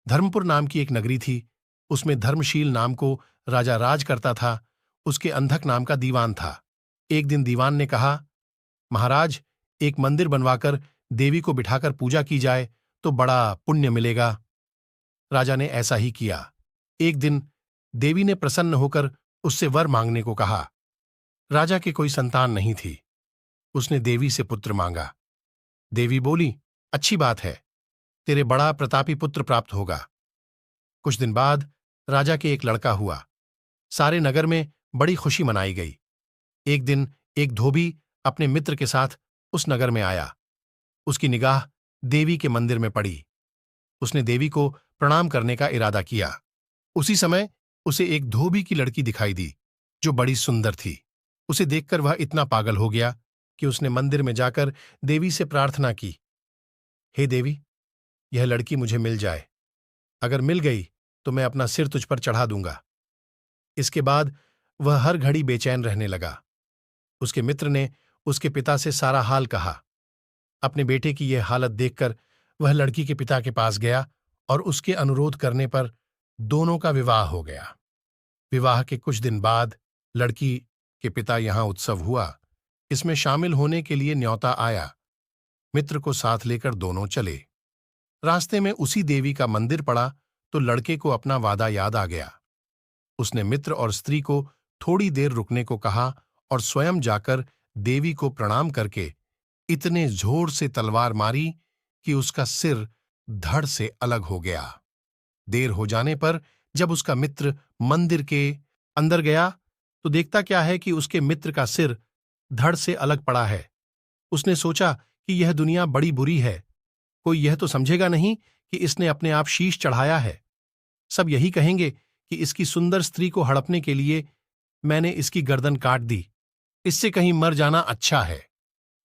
धर्मपुर नाम की एक नगरी थी। उसमें धर्मशील नाम को राजा राज करता था। उसके अंधक नाम का दीवान था। एक दिन दीवान ने कहा, महाराज, एक मंदिर बनवाकर देवी को बिठाकर पूजा की जाए तो बड़ा पुण्य मिलेगा। राजा ने ऐसा ही किया। एक दिन देवी ने प्रसन्न होकर उससे वर मांगने को कहा। राजा के कोई संतान नहीं थी। उसने देवी से पुत्र मांगा। देवी बोली, अच्छी बात है, तेरे बड़ा प्रतापी पुत्र प्राप्त होगा। कुछ दिन बाद राजा के एक लड़का हुआ। सारे नगर में बड़ी खुशी मनाई गई। एक दिन एक धोबी अपने मित्र के साथ उस नगर में आया। उसकी निगाह देवी के मंदिर में पड़ी। उसने देवी को प्रणाम करने का इरादा किया। उसी समय उसे एक धोबी की लड़की दिखाई दी जो बड़ी सुंदर थी। उसे देखकर वह इतना पागल हो गया कि उसने मंदिर में जाकर देवी से प्रार्थना की, हे देवी, यह लड़की मुझे मिल जाए। अगर मिल गई तो मैं अपना सिर तुझ पर चढ़ा दूंगा। इसके बाद वह हर घड़ी बेचैन रहने लगा। उसके मित्र ने उसके पिता से सारा हाल कहा। अपने बेटे की यह हालत देखकर वह लड़की के पिता के पास गया और उसके अनुरोध करने पर दोनों का विवाह हो गया। विवाह के कुछ दिन बाद लड़की के पिता यहां उत्सव हुआ। इसमें शामिल होने के लिए न्योता आया। मित्र को साथ लेकर दोनों चले। रास्ते में उसी देवी का मंदिर पड़ा तो लड़के को अपना वादा याद आ गया। उसने मित्र और स्त्री को थोड़ी देर रुकने को कहा और स्वयं जाकर देवी को प्रणाम करके इतने जोर से तलवार मारी कि उसका सिर धड़ से अलग हो गया। देर हो जाने पर जब उसका मित्र मंदिर के अंदर गया तो देखता क्या है कि उसके मित्र का सिर धड़ से अलग पड़ा है। उसने सोचा कि यह दुनिया बड़ी बुरी है। कोई यह तो समझेगा नहीं कि इसने अपने आप शीश चढ़ाया है। सब यही कहेंगे कि इसकी सुंदर स्त्री को हड़पने के लिए मैंने इसकी गर्दन काट दी। इससे कहीं मर जाना अच्छा है।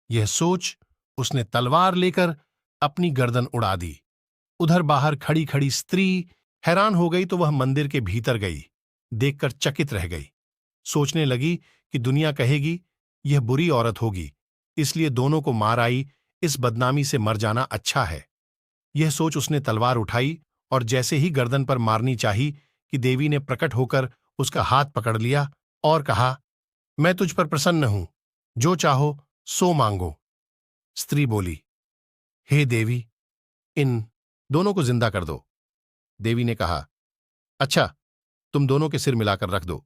यह सोच उसने तलवार लेकर अपनी गर्दन उड़ा दी। उधर बाहर खड़ी खड़ी स्त्री हैरान हो गई तो वह मंदिर के भीतर गई। देखकर चकित रह गई। सोचने लगी कि दुनिया कहेगी यह बुरी औरत होगी, इसलिए दोनों को मार आई। इस बदनामी से मर जाना अच्छा है। यह सोच उसने तलवार उठाई और जैसे ही गर्दन पर मारनी चाही कि देवी ने प्रकट होकर उसका हाथ पकड़ लिया और कहा, मैं तुझ पर प्रसन्न हूं, जो चाहो सो मांगो। स्त्री बोली, हे देवी, इन दोनों को जिंदा कर दो। देवी ने कहा, अच्छा, तुम दोनों के सिर मिलाकर रख दो।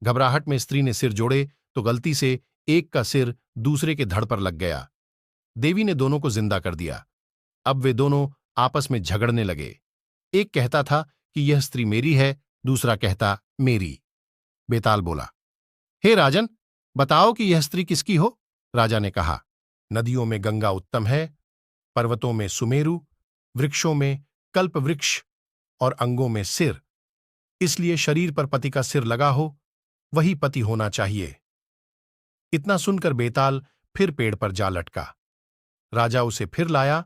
घबराहट में स्त्री ने सिर जोड़े तो गलती से एक का सिर दूसरे के धड़ पर लग गया। देवी ने दोनों को जिंदा कर दिया। अब वे दोनों आपस में झगड़ने लगे। एक कहता था कि यह स्त्री मेरी है, दूसरा कहता मेरी। बेताल बोला, हे राजन, बताओ कि यह स्त्री किसकी हो। राजा ने कहा, नदियों में गंगा उत्तम है, पर्वतों में सुमेरु, वृक्षों में कल्प वृक्ष और अंगों में सिर। इसलिए शरीर पर पति का सिर लगा हो वही पति होना चाहिए। इतना सुनकर बेताल फिर पेड़ पर जा लटका। राजा उसे फिर लाया